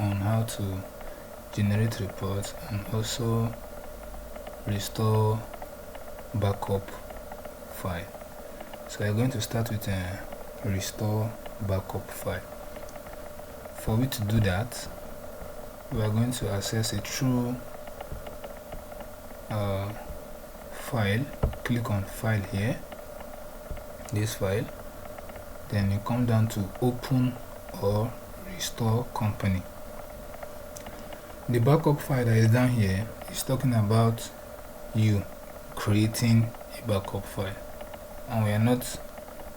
on how to generate reports and also restore backup file. So we're going to start with a restore backup file. For we to do that, we are going to access a true file. Click on file here, this file, then you come down to open or restore company. The backup file that is down here is talking about you creating a backup file, and we are not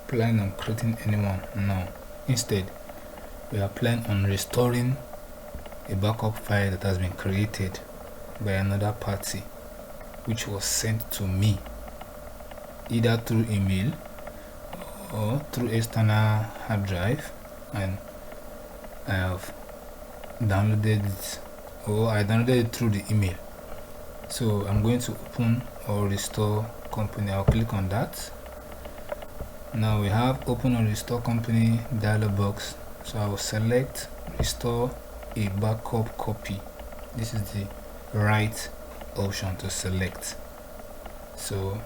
planning on creating anyone now. Instead, we are planning on restoring a backup file that has been created by another party, which was sent to me either through email or through external hard drive, and I have downloaded it, or I downloaded it through the email. So I'm going to open or restore company. I'll click on that. Now we have open or restore company dialog box, so I will select restore a backup copy. This is the right option to select. So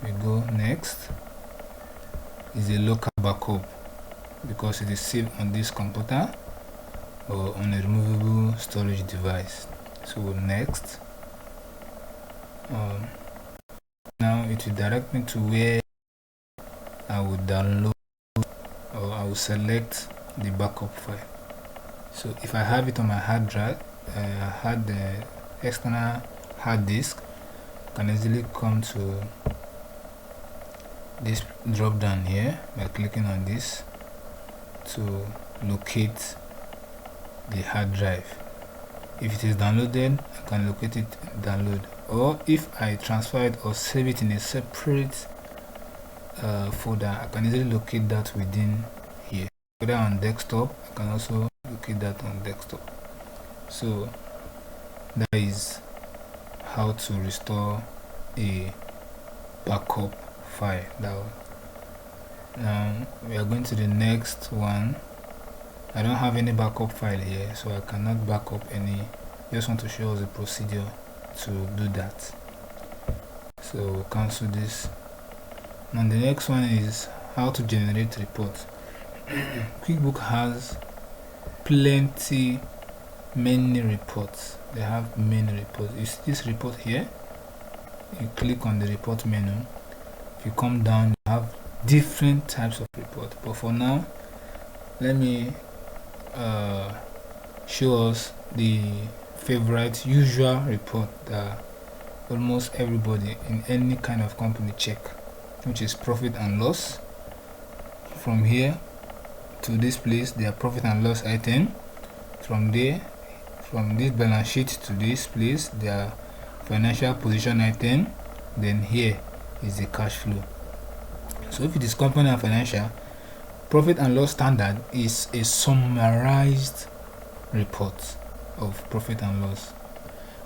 we go next. Is a local backup because it is saved on this computer or on a removable storage device. So next, now it will direct me to where I will download or I will select the backup file. So if I have it on my hard drive, the external hard disk, I can easily come to this drop down here by clicking on this to locate the hard drive. If it is downloaded, I can locate it in download, or if I transfer it or save it in a separate folder, I can easily locate that within here. Whether on desktop, I can also locate that on desktop. So that is how to restore a backup file. Now we are going to the next one. I don't have any backup file here, so I cannot back up any. Just want to show us the procedure to do that. So cancel this. Now the next one is how to generate reports. QuickBooks has many reports. They have many reports. You see this report here, you click on the report menu. If you come down, you have different types of reports, but for now let me show us the favorite usual report that almost everybody in any kind of company check, which is profit and loss. From here to this place, their profit and loss item. From there, from this balance sheet to this place, their financial position item. Then here is the cash flow. So if it is company and financial, profit and loss standard is a summarized report of profit and loss.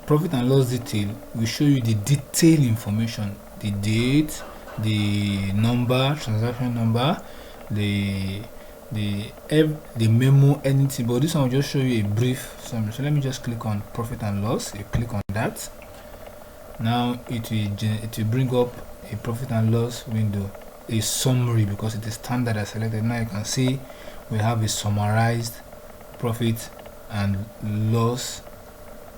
Profit and loss detail will show you the detailed information, the date, the number, transaction number, the memo, anything, but this one will just show you a brief summary. So let me just click on profit and loss. You click on that. Now it will bring up a profit and loss window, a summary, because it is standard I selected. Now you can see we have a summarized profit and loss.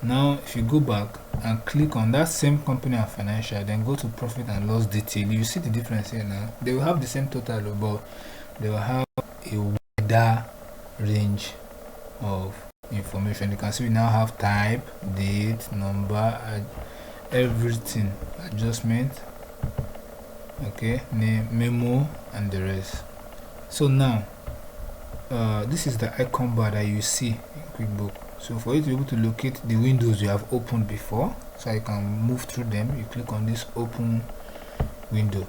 Now if you go back and click on that same company and financial, then go to profit and loss detail, you see the difference here. Now they will have the same total, but they will have a wider range of information. You can see we now have type, date, number, everything, adjustment, okay, name, memo, and the rest. So now this is the icon bar that you see in QuickBooks. So for you to be able to locate the windows you have opened before, so you can move through them, you click on this open window,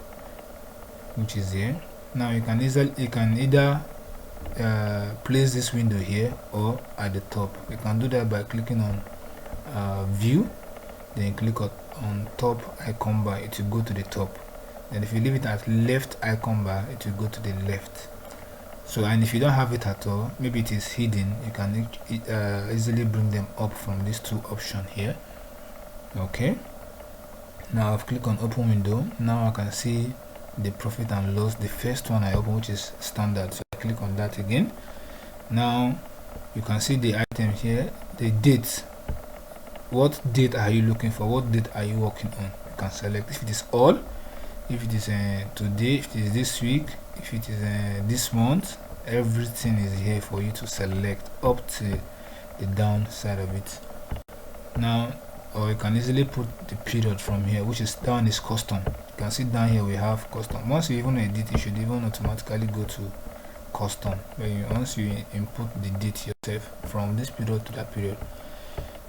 which is here. Now you can either place this window here or at the top. You can do that by clicking on view, then click on top icon bar, it will go to the top. Then if you leave it at left icon bar, it will go to the left. So, and if you don't have it at all, maybe it is hidden, you can easily bring them up from these two options here. Okay, now I've clicked on open window. Now I can see the profit and loss, the first one I open, which is standard. So I click on that again. Now you can see the item here, the date. What date are you looking for? What date are you working on? You can select if it is all, if it is today, if it is this week, if it is this month. Everything is here for you to select up to the down side of it. Now, or you can easily put the period from here, which is down is custom. You can see down here we have custom. Once you even edit, it should even automatically go to custom. Once you input the date yourself from this period to that period.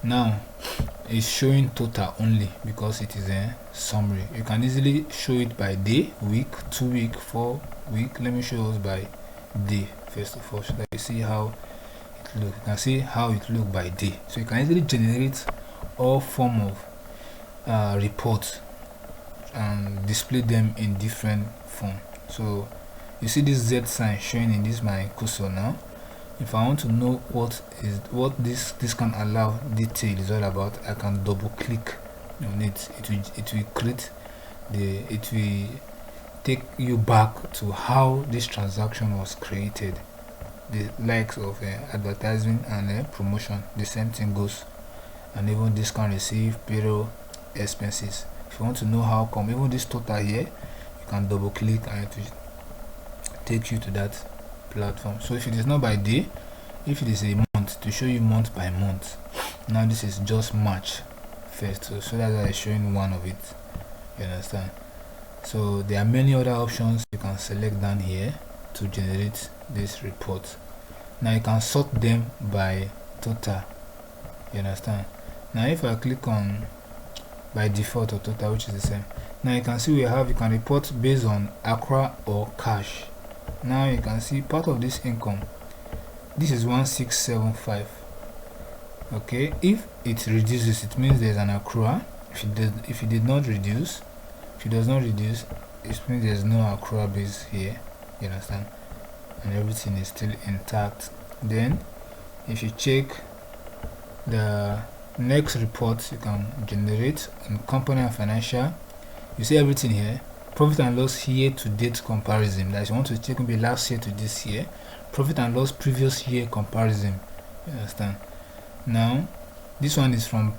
Now it's showing total only because it is a summary. You can easily show it by day, week, 2 week, 4 week. Let me show us by day first of all, so that you see how it looks. You can see how it looks by day. So you can easily generate all form of reports and display them in different form. So you see this Z sign showing in this my cursor now. If I want to know what this can allow detail is all about, I can double click on it. It will create it will take you back to how this transaction was created. The likes of advertising and promotion, the same thing goes, and even discount received, payroll, expenses. If you want to know how come, even this total here, you can double click and it will take you to that platform. So if it is not by day, if it is a month, to show you month by month. Now this is just March 1st, so that's why I'm showing one of it. You understand? So there are many other options you can select down here to generate this report. Now you can sort them by total. You understand? Now if I click on by default or total, which is the same, now you can see you can report based on accrual or cash. Now you can see part of this income, this is 1675. Okay, if it reduces, it means there's an accrual. If it does not reduce, it means there's no accrual base here. You understand? And everything is still intact. Then if you check the next report you can generate on company and financial, you see everything here. Profit and loss year to date comparison, that you want to check maybe last year to this year. Profit and loss previous year comparison. You understand? Now this one is from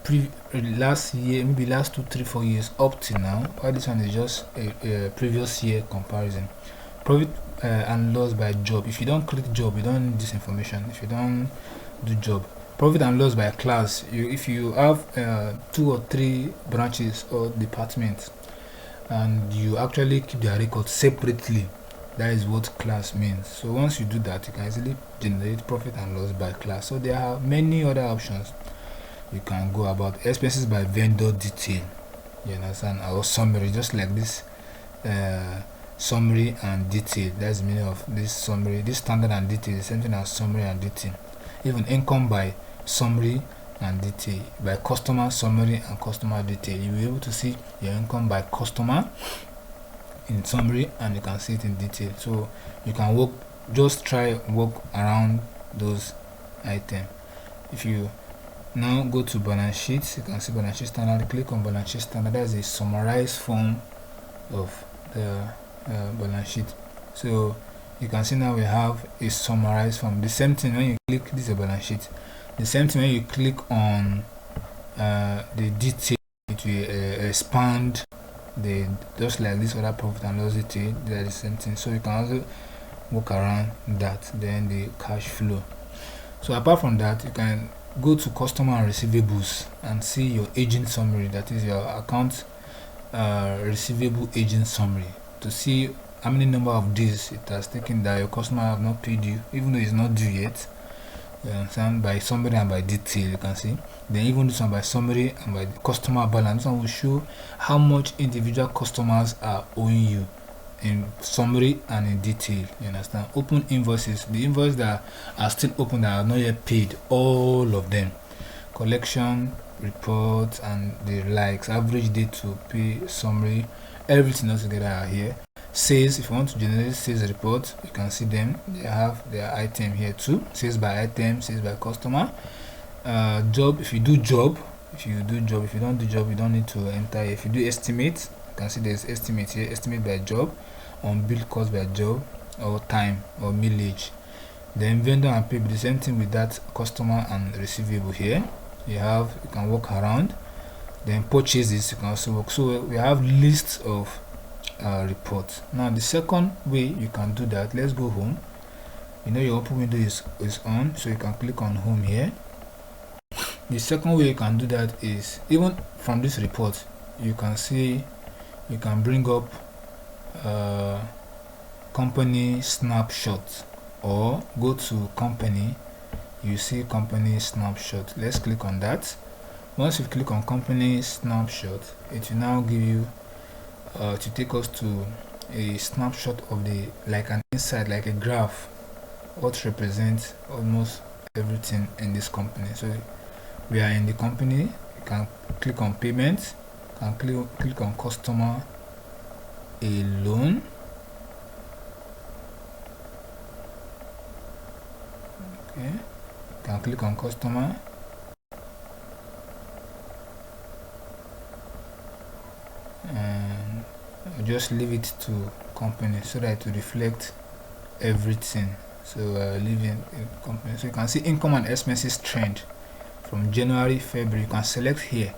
last year, maybe last 2, 3, 4 years up to now, while this one is just a previous year comparison. Profit and loss by job. If you don't click job, you don't need this information. If you don't do job, profit and loss by class. If you have 2 or 3 branches or departments and you actually keep their records separately, that is what class means. So once you do that, you can easily generate profit and loss by class. So there are many other options you can go about. Expenses by vendor detail, you understand, or summary, just like this summary and detail. That's the meaning of this summary. This standard and detail is the same thing as summary and detail. Even income by summary and detail, by customer summary and customer detail. You'll be able to see your income by customer in summary, and you can see it in detail. So you can work around those items. If you now go to balance sheets, you can see balance sheet standard. Click on balance sheet standard. That's a summarized form of the balance sheet. So you can see now we have a summarized form. The same thing when you click, this is a balance sheet. The same thing when you click on the detail, it will expand just like this other profit and loss detail. They are the same thing. So you can also work around that. Then the cash flow. So apart from that, you can go to customer and receivables and see your aging summary. That is your account receivable aging summary, to see how many number of days it has taken that your customer have not paid you, even though it's not due yet. You understand? By summary and by detail, you can see. Then even this one by summary and by customer balance. This one will show how much individual customers are owing you in summary and in detail. You understand? Open invoices, the invoices that are still open that are not yet paid, all of them. Collection reports and the likes, average date to pay summary, everything else together are here. Sales, if you want to generate sales report, you can see them. They have their item here too, sales by item, sales by customer. Job, if you do job, if you don't do job, you don't need to enter. If you do estimate, you can see there's estimate here, estimate by job, on bill cost by job, or time, or mileage. Then vendor and payable, the same thing with that, customer and receivable here. You can walk around. Then purchases, you can also work. So we have lists of reports. Now the second way you can do that, let's go home. Your open window is on, so you can click on home here. The second way you can do that is, even from this report, you can bring up company snapshot, or go to company, you see company snapshot. Let's click on that. Once you click on company snapshot, it will now give you to take us to a snapshot of like an insight, like a graph, what represents almost everything in this company. So we are in the company. You can click on payment, you can click on customer alone. Okay, you can click on customer. And I'll just leave it to company so that it will reflect everything. So leave it in company. So you can see income and expenses trend from January, February. You can select here.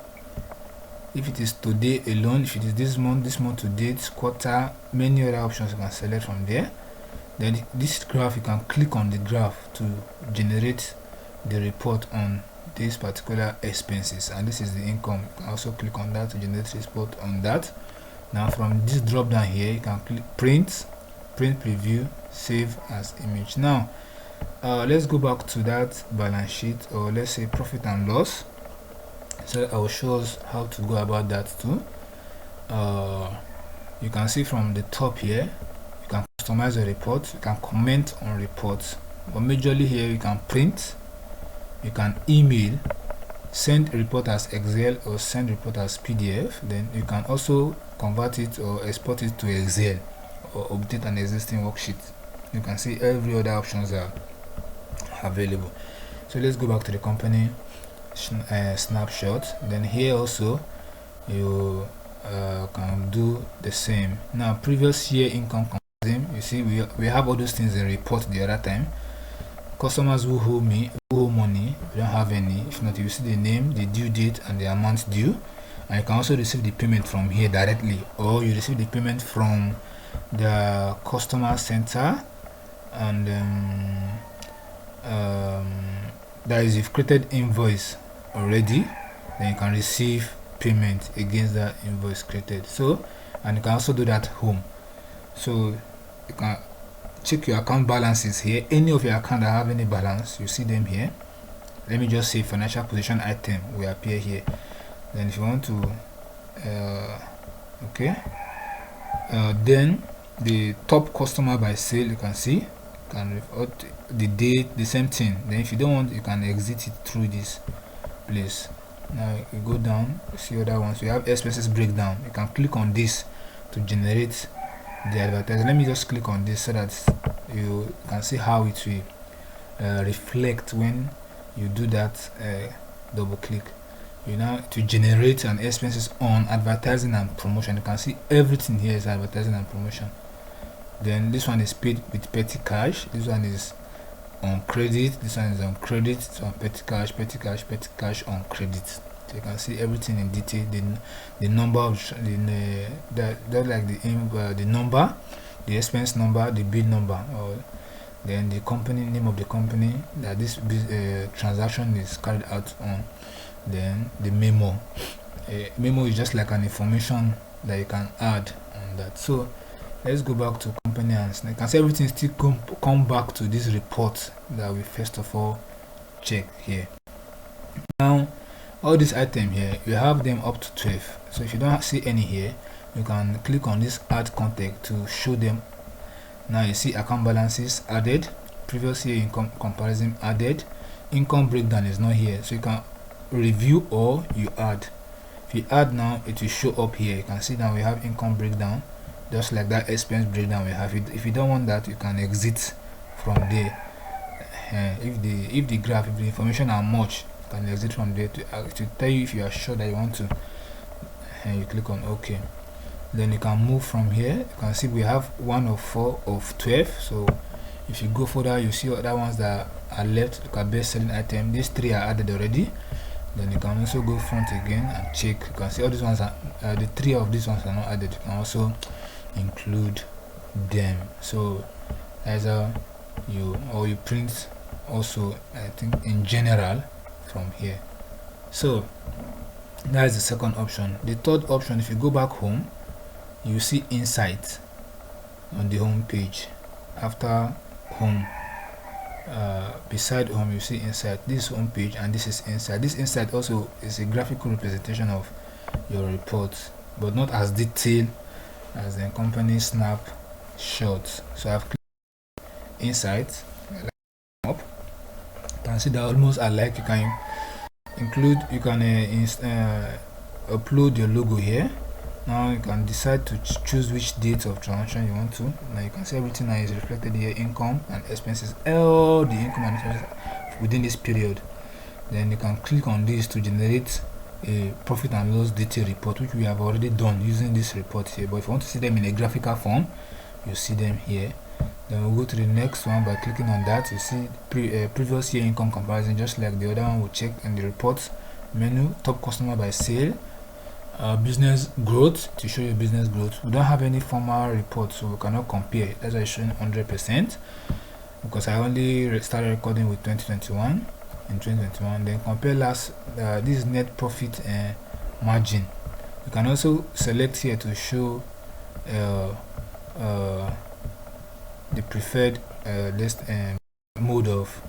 If it is today alone, if it is this month to date, quarter, many other options you can select from there. Then this graph, you can click on the graph to generate the report on these particular expenses, and this is the income. You can also click on that to generate report on that. Now from this drop down here, you can click print preview, save as image. Now let's go back to that balance sheet, or let's say profit and loss. So I will show us how to go about that too. You can see from the top here, you can customize a report, you can comment on reports, but majorly here you can print, you can email, send report as Excel, or send report as PDF. Then you can also convert it or export it to Excel, or update an existing worksheet. You can see every other options are available. So let's go back to the company snapshot. Then here also you can do the same. Now previous year income comparison, you see we have all those things in report the other time. Customers who owe money, we don't have any. If not, you see the name, the due date, and the amount due. And you can also receive the payment from here directly, or you receive the payment from the customer center. And that is, if created invoice already, then you can receive payment against that invoice created. So, and you can also do that home. So you can check your account balances here. Any of your account that have any balance, you see them here. Let me just say financial position item will appear here. Then if you want to then the top customer by sale, you can see, the date, the same thing. Then if you don't want, you can exit it through this place. Now you go down, you see other ones. We have expenses breakdown. You can click on this to generate the advertising. Let me just click on this so that you can see how it will reflect when you do that. Double click, to generate an expenses on advertising and promotion. You can see everything here is advertising and promotion. Then this one is paid with petty cash, this one is on credit, this one is on credit, so on petty cash on credit. So you can see everything in detail, the number of the number, the expense number, the bill number, or then the company name of the company that this transaction is carried out on. Then the memo. Memo is just like an information that you can add on that. So let's go back to company, and you can see everything still come back to this report that we first of all check here. Now all these items here, you have them up to 12. So if you don't see any here, you can click on this add contact to show them. Now you see account balances added, previous year income comparison added, income breakdown is not here, so you can review or you add. If you add now, it will show up here. You can see now we have income breakdown, just like that expense breakdown we have. If you don't want that, you can exit from there. If the information are much, you can exit from there to tell you if you are sure that you want to, and you click on OK. Then you can move from here. You can see we have 1 of 4 of 12. So if you go further, you see other ones that are left. Look at best selling item. These 3 are added already. Then you can also go front again and check. You can see all these ones are the 3 of these ones are not added. You can also include them. So as you print also, I think, in general from here. So that is the second option. The third option, if you go back home, you see insight on the home page. After home, beside home, you see insight. This home page and this is insight. This insight also is a graphical representation of your report, but not as detailed as the company snapshot. So I've clicked insight. Up, you can see that almost alike. You can include, you can upload your logo here. Now you can decide to choose which date of transaction you want to. Now you can see everything that is reflected here, income and expenses, all the income and expenses within this period. Then you can click on this to generate a profit and loss detail report, which we have already done using this report here. But if you want to see them in a graphical form, you see them here. Then we'll go to the next one. By clicking on that, you see previous year income comparison, just like the other one. We'll check in the report menu, top customer by sale, business growth, to show you business growth. We don't have any formal report, so we cannot compare. That's why it's showing 100%, because I only started recording with 2021 in 2021. Then compare last, this is net profit margin. You can also select here to show the preferred list mode of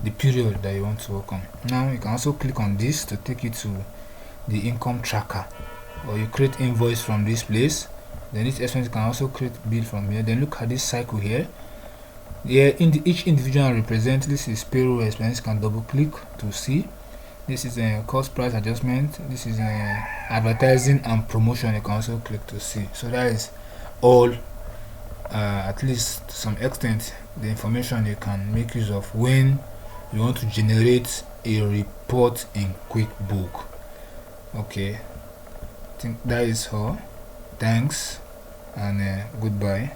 the period that you want to work on. Now you can also click on this to take you to the income tracker, or you create invoice from this place. Then each expense, you can also create bill from here. Then look at this cycle here. Here each individual represent. This is payroll expense. You can double click to see. This is a cost price adjustment. This is advertising and promotion. You can also click to see. So that is all, at least to some extent, the information you can make use of when you want to generate a report in QuickBooks. Okay, I think that is all. Thanks and goodbye.